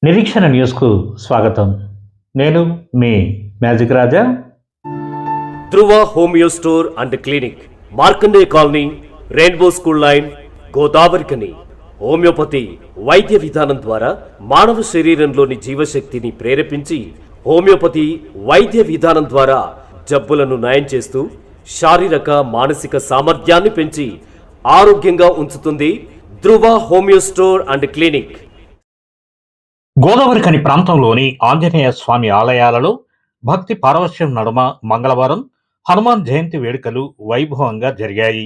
నిరీక్షణ న్యూస్కు స్వాగతం. నేను మీ magic Raja. Dhruva homeo store and clinic, Markande colony, rainbow school line, Godavarikhani. Homeopathy వైద్య విధానం ద్వారా మానవ శరీరంలోని జీవశక్తిని ప్రేరేపించి హోమియోపతి వైద్య విధానం ద్వారా జబ్బులను నయం చేస్తూ శారీరక మానసిక సామర్థ్యాన్ని పెంచి ఆరోగ్యంగా ఉంచుతుంది. Dhruva homeo store and clinic. Godavarikhani ప్రాంతంలోని ఆంజనేయ స్వామి ఆలయాలలో భక్తి పారవశ్యం నడుమ మంగళవారం హనుమాన్ జయంతి వేడుకలు వైభవంగా జరిగాయి.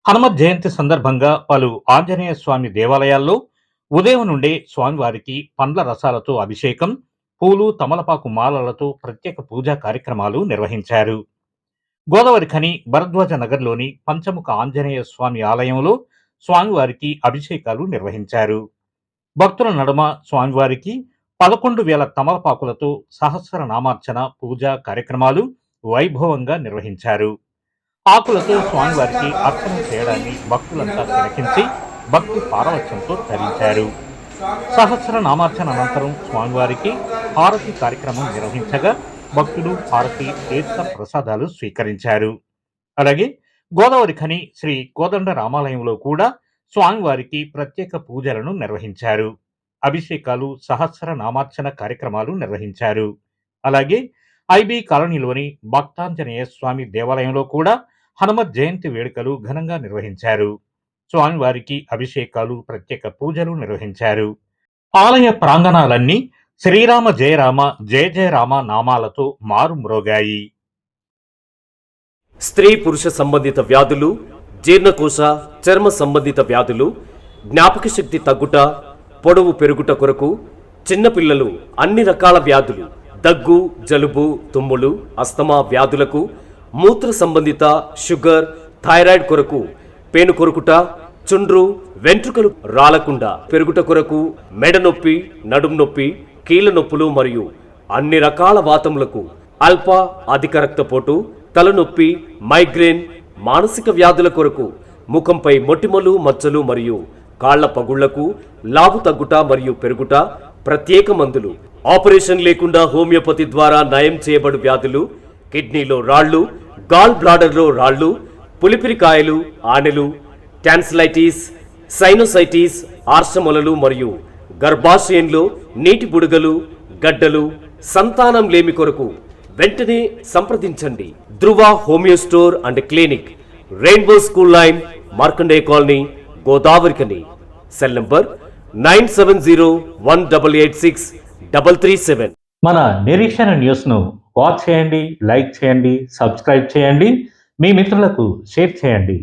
హనుమత్ జయంతి సందర్భంగా పలు ఆంజనేయ స్వామి దేవాలయాల్లో ఉదయం నుండే స్వామివారికి పండ్ల రసాలతో అభిషేకం, పూలు, తమలపాకు మాలలతో ప్రత్యేక పూజా కార్యక్రమాలు నిర్వహించారు. గోదావరికని భరద్వాజ నగర్లోని పంచముఖ ఆంజనేయ స్వామి ఆలయంలో స్వామివారికి అభిషేకాలు నిర్వహించారు. భక్తుల నడుమ స్వామివారికి 11,000 తమలపాకులతో సహస్రనామార్చన పూజా కార్యక్రమాలు వైభవంగా నిర్వహించారు. ఆకులతో స్వామివారికి అర్చన చేయడాన్ని భక్తులంతా తిలకించి భక్తి పారవశ్యంతో తరించారు. సహస్రనామార్చన అనంతరం స్వామివారికి హారతి కార్యక్రమం నిర్వహించగా భక్తులు హారతి, తీర్థ ప్రసాదాలు స్వీకరించారు. అలాగే గోదావరికని శ్రీ కోదండ రామాలయంలో కూడా స్వామివారికి ప్రత్యేక పూజలను నిర్వహించారు. అభిషేకాలు, సహస్రనామార్చన కార్యక్రమాలు నిర్వహించారు. అలాగే ఐబీ కాలనీలోని భక్తాంజనేయ స్వామి దేవాలయంలో కూడా హనుమత్ జయంతి వేడుకలు ఘనంగా నిర్వహించారు. స్వామివారికి అభిషేకాలు, ప్రత్యేక పూజలు నిర్వహించారు. ఆలయ ప్రాంగణాలన్నీ శ్రీరామ జయరామ జయ జయరామ నామాలతో మారుమ్రోగాయి. స్త్రీ పురుష సంబంధిత వ్యాధులు, జీర్ణకోశ, చర్మ సంబంధిత వ్యాధులు, జ్ఞాపక శక్తి తగ్గుట, పొడవు పెరుగుట కొరకు, చిన్నపిల్లలు అన్ని రకాల వ్యాధులు, దగ్గు, జలుబు, తుమ్ములు, అస్తమా వ్యాధులకు, మూత్ర సంబంధిత, షుగర్, థైరాయిడ్ కొరకు, పేను కొరుకుట, చుండ్రు, వెంట్రుకలు రాలకుండా పెరుగుట కొరకు, మెడ నొప్పి, నడుం నొప్పి, కీళ్ళ నొప్పులు మరియు అన్ని రకాల వాతములకు, అల్ప అధిక రక్తపోటు, తలనొప్పి, మైగ్రేన్, మానసిక వ్యాధుల కొరకు, ముఖంపై మొటిమలు, మచ్చలు మరియు కాళ్ల పగుళ్లకు, లావు తగ్గుట మరియు పెరుగుట, ప్రత్యేక మందులు, ఆపరేషన్ లేకుండా హోమియోపతి ద్వారా నయం చేయబడు వ్యాధులు, కిడ్నీలో రాళ్లు, గాల్ బ్లాడర్లో రాళ్లు, పులిపిరికాయలు, ఆనెలు, టాన్సిలైటిస్, సైనోసైటిస్, ఆర్షమొలలు మరియు గర్భాశయంలో నీటి బుడగలు, గడ్డలు, సంతానం లేమి కొరకు వెంటనే సంప్రదించండి. Dhruva homeo store and clinic, rainbow school line, Markande colony, Godavarikhani. Cell number 9701886337. మన నిరీక్షణ న్యూస్ను వాచ్ చేయండి, లైక్ చేయండి, సబ్స్క్రైబ్ చేయండి, మీ మిత్రులకు షేర్ చేయండి.